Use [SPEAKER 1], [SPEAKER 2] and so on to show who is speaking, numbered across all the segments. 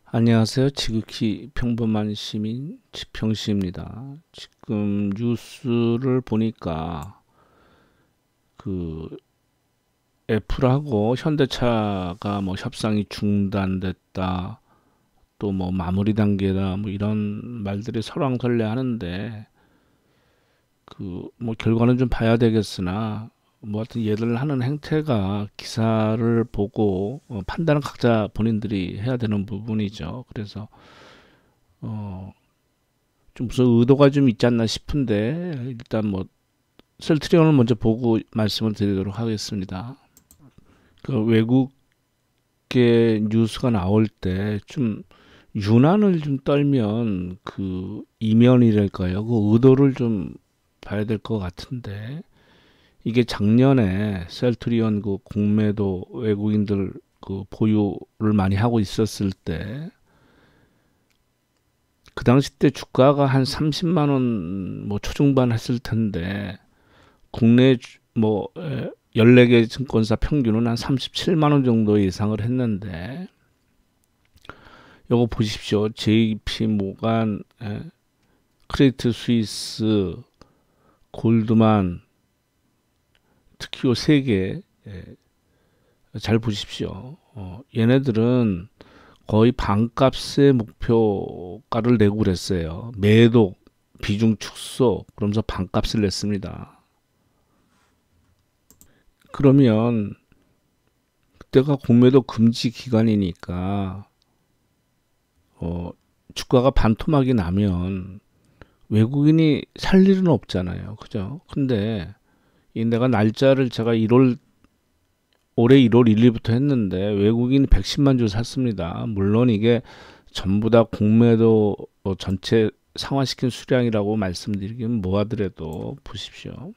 [SPEAKER 1] 안녕하세요. 지극히 평범한 시민 지평시입니다. 지금 뉴스를 보니까 그 애플하고 현대차가 뭐 협상이 중단됐다, 또 뭐 마무리 단계다, 뭐 이런 말들이 설왕설래하는데 그 뭐 결과는 좀 봐야 되겠으나 뭐 하여튼 얘들 하는 행태가 기사를 보고 판단은 각자 본인들이 해야 되는 부분이죠. 그래서 어, 좀 무슨 의도가 좀 있지 않나 싶은데 일단 뭐 셀트리온을 먼저 보고 말씀을 드리도록 하겠습니다. 그 외국계 뉴스가 나올 때 좀 유난을 좀 떨면 그 이면이랄까요? 그 의도를 좀 봐야 될 것 같은데 이게 작년에 셀트리온 그 공매도 외국인들 그 보유를 많이 하고 있었을 때 그 당시 때 주가가 한 30만 원 뭐 초중반 했을 텐데 국내 뭐 14개 증권사 평균은 한 37만 원 정도 예상을 했는데 요거 보십시오. JP 모간, 크레디트 스위스, 골드만, 특히 요 세 개 잘 보십시오. 얘네들은 거의 반값의 목표가를 내고 그랬어요. 매도 비중 축소 그러면서 반값을 냈습니다. 그러면 그때가 공매도 금지 기간이니까 어, 주가가 반토막이 나면 외국인이 살 일은 없잖아요. 그죠? 근데 이 내가 날짜를 제가 올해 1월 1일부터 했는데 외국인이 110만 주 샀습니다. 물론 이게 전부 다 공매도 전체 상환시킨 수량이라고 말씀드리긴 뭐하더라도 보십시오.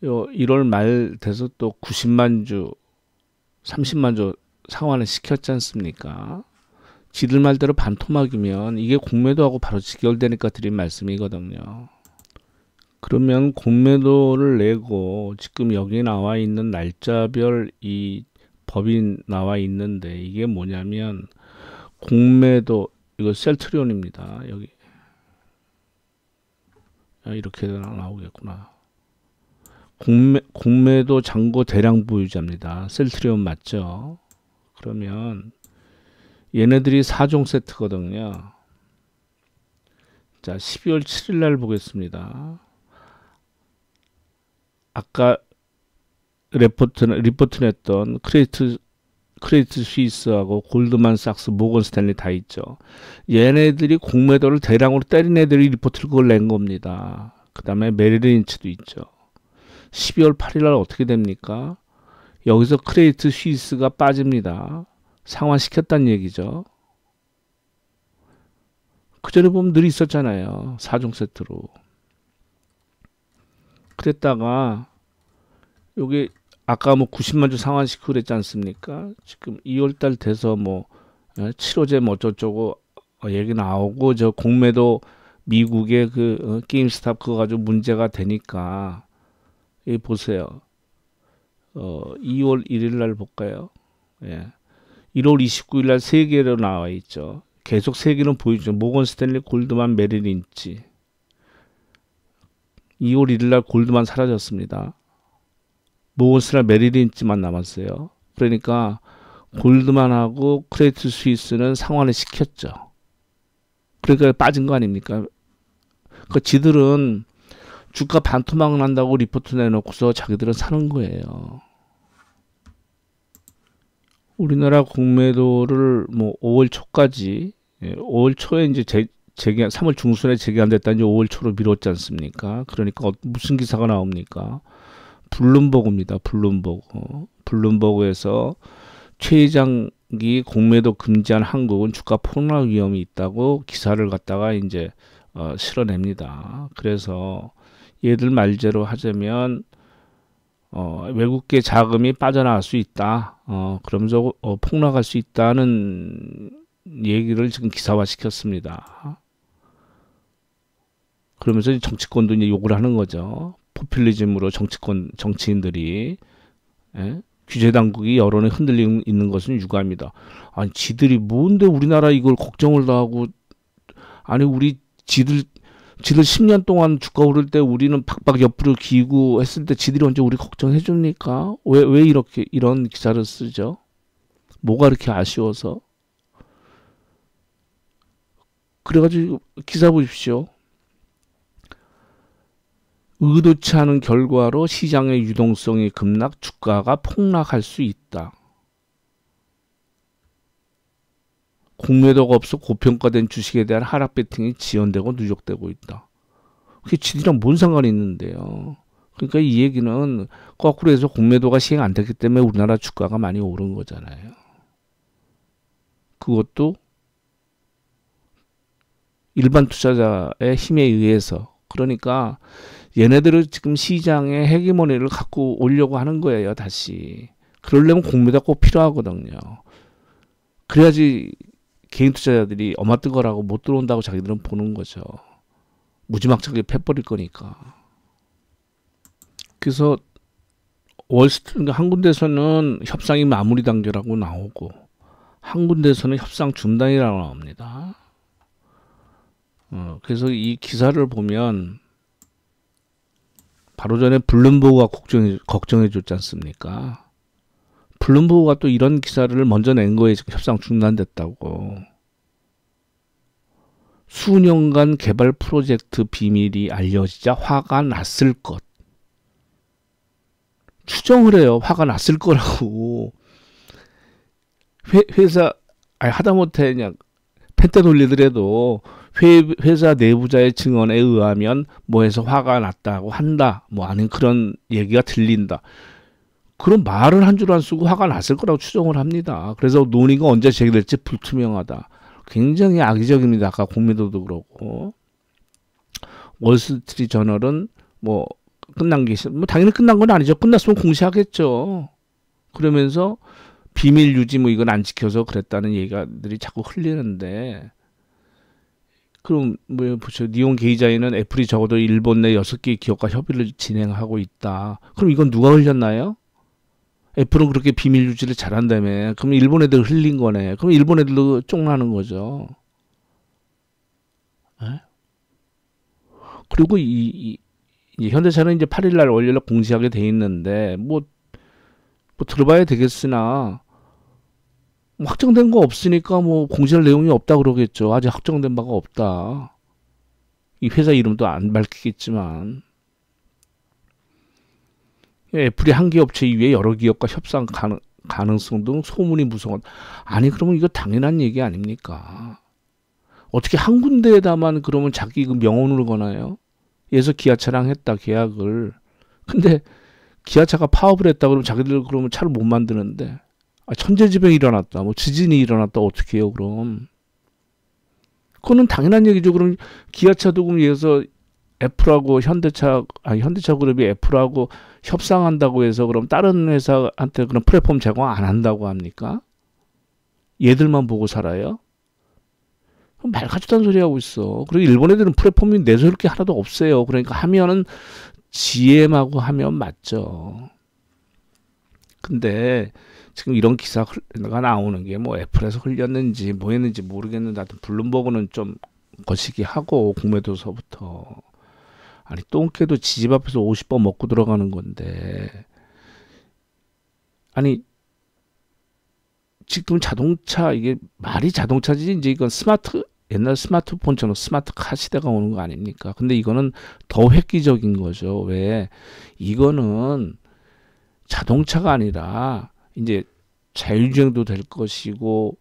[SPEAKER 1] 요 1월 말 돼서 또 90만 주, 30만 주 상환을 시켰지 않습니까? 지들 말대로 반토막이면 이게 공매도하고 바로 직결되니까 드린 말씀이거든요. 그러면 공매도를 내고 지금 여기 나와 있는 날짜별 이 법이 나와 있는데 이게 뭐냐면 공매도 이거 셀트리온입니다. 여기 이렇게 나오겠구나. 공매도 잔고 대량 보유자입니다. 셀트리온 맞죠? 그러면 얘네들이 4종 세트거든요. 자, 12월 7일 날 보겠습니다. 아까 리포트 냈던 크레디트 스위스하고 골드만삭스, 모건 스탠리 다 있죠. 얘네들이 공매도를 대량으로 때린 애들이 리포트를 그걸 낸 겁니다. 그 다음에 메릴 린치도 있죠. 12월 8일 날 어떻게 됩니까? 여기서 크레디트 스위스가 빠집니다. 상환시켰다는 얘기죠. 그 전에 보면 늘 있었잖아요. 4종 세트로. 그랬다가 여기 아까 뭐 90만 주 상환시키고 그랬지 않습니까? 지금 2월 달 돼서 뭐 7호제 뭐 어쩌고 얘기 나오고 저 공매도 미국의 그 게임스탑 그거 가지고 문제가 되니까 이 보세요. 2월 1일 날 볼까요? 예. 1월 29일 날 세 개로 나와 있죠. 계속 세 개는 보이죠. 모건 스탠리, 골드만, 메릴 린치. 2월 1일 날 골드만 사라졌습니다. 모건스랑 메릴 린치만 남았어요. 그러니까 골드만하고 크레디트 스위스는 상환을 시켰죠. 그러니까 빠진 거 아닙니까? 그 지들은 주가 반토막 난다고 리포트 내놓고서 자기들은 사는 거예요. 우리나라 공매도를 뭐 5월 초까지 5월 초에 이제 재개 3월 중순에 재개안됐다 이제 5월 초로 미뤘지 않습니까? 그러니까 무슨 기사가 나옵니까? 블룸버그입니다. 블룸버그. 블룸버그에서 최 회장이 공매도 금지한 한국은 주가 폭락 위험이 있다고 기사를 갖다가 이제 실어냅니다. 그래서 얘들 말대로 하자면 외국계 자금이 빠져나갈 수 있다. 그러면서 폭락할 수 있다는 얘기를 지금 기사화 시켰습니다. 그러면서 정치권도 이제 욕을 하는 거죠. 포퓰리즘으로 정치인들이 예? 규제 당국이 여론에 흔들리고 있는 것은 유감이다. 아니 지들이 뭔데 우리나라 이걸 걱정을 다 하고 아니 우리 지들 10년 동안 주가 오를 때 우리는 박박 옆으로 기고 했을 때 지들이 언제 우리 걱정해 줍니까? 왜 이렇게 이런 기사를 쓰죠? 뭐가 그렇게 아쉬워서? 그래가지고 기사 보십시오. 의도치 않은 결과로 시장의 유동성이 급락, 주가가 폭락할 수 있다. 공매도가 없어 고평가된 주식에 대한 하락 베팅이 지연되고 누적되고 있다. 그게 지들이랑 뭔 상관이 있는데요. 그러니까 이 얘기는 거꾸로 해서 공매도가 시행 안 됐기 때문에 우리나라 주가가 많이 오른 거잖아요. 그것도 일반 투자자의 힘에 의해서. 그러니까 얘네들은 지금 시장의 헤게모니를 갖고 오려고 하는 거예요. 다시. 그러려면 공매도가 꼭 필요하거든요. 그래야지 개인 투자자들이 어마뜨거라고 못 들어온다고 자기들은 보는 거죠. 무지막지하게 패버릴 거니까. 그래서 월스트리트 한 군데서는 협상이 마무리 단계라고 나오고 한 군데서는 협상 중단이라고 나옵니다. 그래서 이 기사를 보면 바로 전에 블룸버그가 걱정해 줬지 않습니까? 블룸버그가 또 이런 기사를 먼저 낸 거에 지금 협상 중단됐다고. 수년간 개발 프로젝트 비밀이 알려지자 화가 났을 것. 추정을 해요. 화가 났을 거라고. 회사 하다못해 그냥 펜때 돌리더라도 회사 내부자의 증언에 의하면 뭐해서 화가 났다고 한다. 뭐 아닌 그런 얘기가 들린다. 그런 말을 한 줄 안 쓰고 화가 났을 거라고 추정을 합니다. 그래서 논의가 언제 재개될지 불투명하다. 굉장히 악의적입니다. 아까 공매도도 그렇고. 월스트리트 저널은 뭐 끝난 게 뭐 당연히 끝난 건 아니죠. 끝났으면 공시하겠죠. 그러면서 비밀 유지 뭐 이건 안 지켜서 그랬다는 얘기들이 자꾸 흘리는데 그럼 뭐 보세요. 니온 게이자이는 애플이 적어도 일본 내 6개의 기업과 협의를 진행하고 있다. 그럼 이건 누가 흘렸나요? 애플은 그렇게 비밀 유지를 잘한다며. 그럼 일본 애들 흘린 거네. 그럼 일본 애들도 쫑나는 거죠. 에? 그리고 이 현대차는 이제 8일날 월요일날 공시하게 돼 있는데 뭐 들어봐야 되겠으나 뭐 확정된 거 없으니까 뭐 공시할 내용이 없다 그러겠죠. 아직 확정된 바가 없다. 이 회사 이름도 안 밝히겠지만 애플이 한 개 업체 이외에 여러 기업과 협상 가능성 등 소문이 무성한. 아니 그러면 이거 당연한 얘기 아닙니까? 어떻게 한 군데에다만 그러면 자기 그 명언으로 거나요? 예서 기아차랑 했다 계약을. 근데 기아차가 파업을 했다 그러면 자기들 그러면 차를 못 만드는데 천재지변이 일어났다 뭐 지진이 일어났다 어떻게 해요 그럼? 그거는 당연한 얘기죠. 그럼 기아차도 그럼 예서 애플하고 현대차 그룹이 애플하고 협상한다고 해서 그럼 다른 회사한테 그런 플랫폼 제공 안 한다고 합니까? 얘들만 보고 살아요? 말 같지도 않은 소리 하고 있어. 그리고 일본 애들은 플랫폼이 내세울 게 하나도 없어요. 그러니까 하면은 GM하고 하면 맞죠. 근데 지금 이런 기사가 나오는 게 뭐 애플에서 흘렸는지 뭐 했는지 모르겠는데 하여튼 블룸버그는 좀 거시기 하고 공매도서부터 아니 똥개도 지집 앞에서 50번 먹고 들어가는 건데 아니 지금 자동차 이게 말이 자동차지 이제 이건 옛날 스마트폰처럼 스마트카 시대가 오는 거 아닙니까? 근데 이거는 더 획기적인 거죠. 왜? 이거는 자동차가 아니라 이제 자율주행도 될 것이고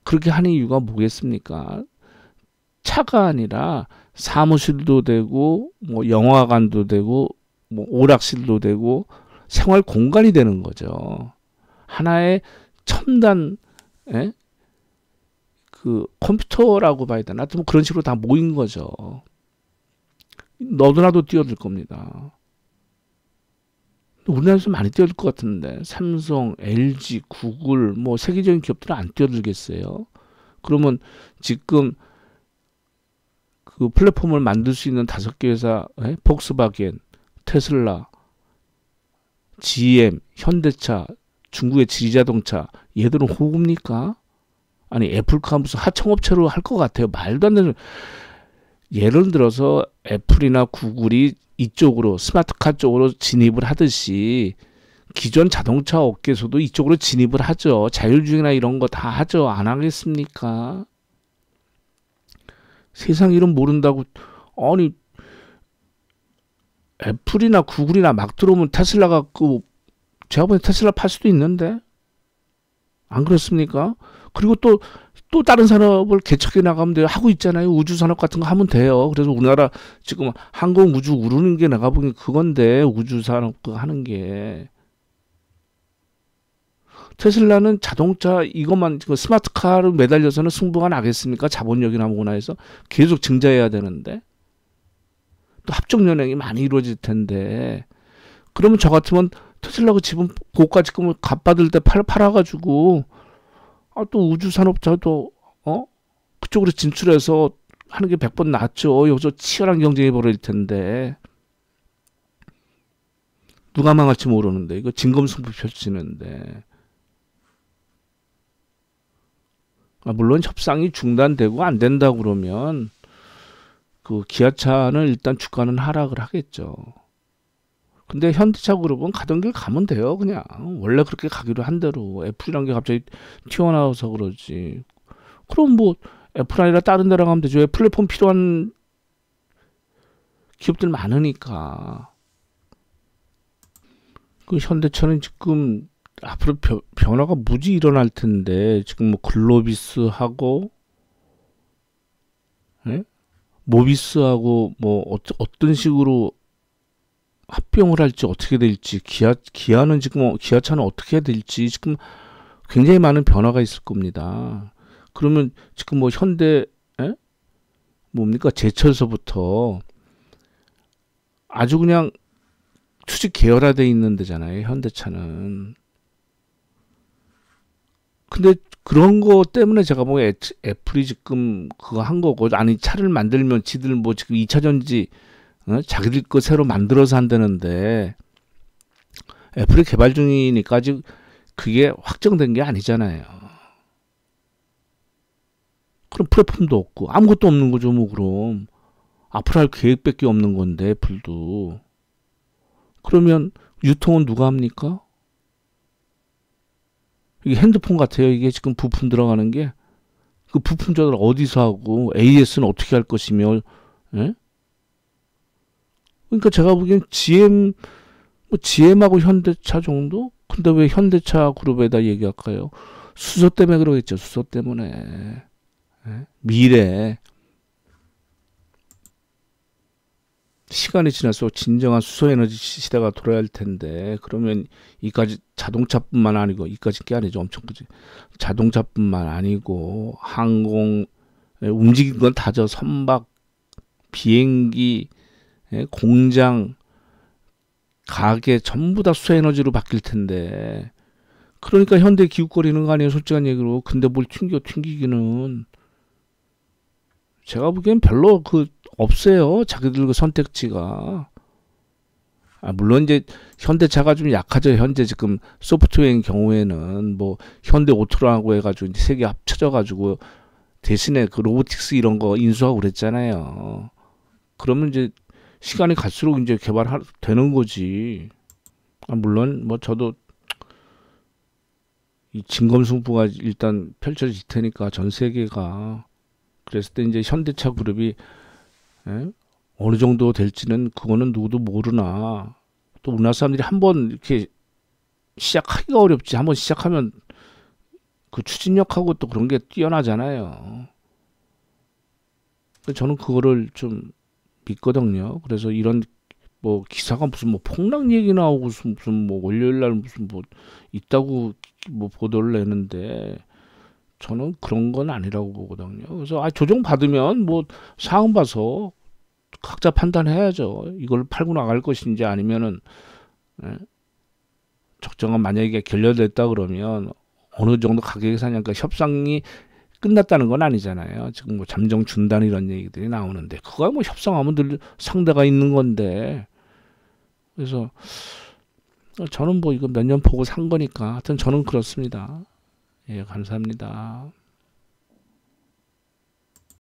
[SPEAKER 1] 그렇게 하는 이유가 뭐겠습니까? 차가 아니라 사무실도 되고 뭐 영화관도 되고 뭐 오락실도 되고 생활 공간이 되는 거죠. 하나의 첨단 그 컴퓨터라고 봐야 되나? 하여튼 뭐 그런 식으로 다 모인 거죠. 너도 나도 뛰어들 겁니다. 우리나라에서 많이 뛰어들 것 같은데 삼성, LG, 구글 뭐 세계적인 기업들은 안 뛰어들겠어요. 그러면 지금 그 플랫폼을 만들 수 있는 5개 회사, 폭스바겐, 테슬라, GM, 현대차, 중국의 지리자동차 얘들은 호구입니까? 아니 애플카 무슨 하청업체로 할 것 같아요. 말도 안 되는. 예를 들어서 애플이나 구글이 이쪽으로 스마트카 쪽으로 진입을 하듯이 기존 자동차 업계에서도 이쪽으로 진입을 하죠. 자율주행이나 이런 거 다 하죠. 안 하겠습니까? 세상 이름 모른다고. 아니 애플이나 구글이나 막 들어오면 테슬라가 제가 보기엔 테슬라 팔 수도 있는데 안 그렇습니까? 그리고 또 다른 산업을 개척해 나가면 돼요. 하고 있잖아요. 우주 산업 같은 거 하면 돼요. 그래서 우리나라 지금 항공 우주 우르는 게 내가 보기엔 그건데 우주 산업 하는 게. 테슬라는 자동차 이것만 스마트카로 매달려서는 승부가 나겠습니까? 자본력이나 뭐나 해서 계속 증자해야 되는데 또 합종 연행이 많이 이루어질 텐데 그러면 저 같으면 테슬라 그 지분 고가 지금을 값받을 때 팔아가지고 또 우주 산업자도 그쪽으로 진출해서 하는 게 100번 낫죠. 여기서 치열한 경쟁이 벌어질 텐데 누가 망할지 모르는데 이거 진검승부 펼치는데. 물론 협상이 중단되고 안 된다 그러면 그 기아차는 일단 주가는 하락을 하겠죠. 근데 현대차 그룹은 가던 길 가면 돼요. 그냥 원래 그렇게 가기로 한 대로. 애플이란 게 갑자기 튀어나와서 그러지. 그럼 뭐 애플 아니라 다른 데로 가면 되죠. 왜 플랫폼 필요한 기업들 많으니까. 그 현대차는 지금 앞으로 변화가 무지 일어날 텐데 지금 뭐 글로비스하고 예? 모비스하고 뭐 어떤 식으로 합병을 할지 어떻게 될지 기아는 지금 기아차는 어떻게 해야 될지 지금 굉장히 많은 변화가 있을 겁니다. 그러면 지금 뭐 현대 뭡니까 제철서부터 아주 그냥 수직 계열화돼 있는 데잖아요. 현대차는. 근데 그런 거 때문에 제가 뭐 애플이 지금 그거 한 거고 아니 차를 만들면 지들 뭐 지금 2차 전지 자기들 거 새로 만들어서 한다는데 애플이 개발 중이니까 아직 그게 확정된 게 아니잖아요. 그럼 플랫폼도 없고 아무것도 없는 거죠. 뭐 그럼 앞으로 할 계획밖에 없는 건데 애플도. 그러면 유통은 누가 합니까? 이게 핸드폰 같아요. 이게 지금 부품 들어가는 게. 그 부품자들 어디서 하고 AS는 어떻게 할 것이며. 예? 그러니까 제가 보기엔 GM하고 현대차 정도? 근데 왜 현대차 그룹에다 얘기할까요? 수소 때문에 그러겠죠. 수소 때문에. 예? 미래. 시간이 지나서 진정한 수소에너지 시대가 돌아야 할 텐데 그러면 이까지 자동차뿐만 아니고 이까지 게 아니죠. 엄청 크지. 자동차뿐만 아니고 항공 움직이는 건 다죠. 선박, 비행기, 공장, 가게 전부 다 수소에너지로 바뀔 텐데 그러니까 현대 기웃거리는 거 아니에요. 솔직한 얘기로. 근데 뭘 튕기기는 제가 보기엔 별로 없어요. 자기들 그 선택지가. 물론 이제 현대차가 좀 약하죠. 현재 지금 소프트웨어인 경우에는 뭐 현대 오토라고 해가지고 이제 세 개 합쳐져가지고 대신에 그 로보틱스 이런 거 인수하고 그랬잖아요. 그러면 이제 시간이 갈수록 이제 되는 거지. 물론 뭐 저도 이 진검승부가 일단 펼쳐질 테니까 전 세계가. 그랬을 때 이제 현대차 그룹이 어느 정도 될지는 그거는 누구도 모르나. 또 우리나라 사람들이 한번 이렇게 시작하기가 어렵지. 한번 시작하면 그 추진력하고 또 그런 게 뛰어나잖아요. 저는 그거를 좀 믿거든요. 그래서 이런 뭐 기사가 무슨 뭐 폭락 얘기 나오고 무슨 뭐 월요일 날 무슨 뭐 있다고 뭐 보도를 내는데 저는 그런 건 아니라고 보거든요. 그래서 조정 받으면 뭐 상황 봐서 각자 판단해야죠. 이걸 팔고 나갈 것인지 아니면은 적정한 만약에 결렬됐다 그러면 어느 정도 가격에 사냐니까 협상이 끝났다는 건 아니잖아요. 지금 뭐 잠정 중단 이런 얘기들이 나오는데 그거야 뭐 협상하면 늘 상대가 있는 건데 그래서 저는 뭐 이거 몇 년 보고 산 거니까 하여튼 저는 그렇습니다. 예, 감사합니다.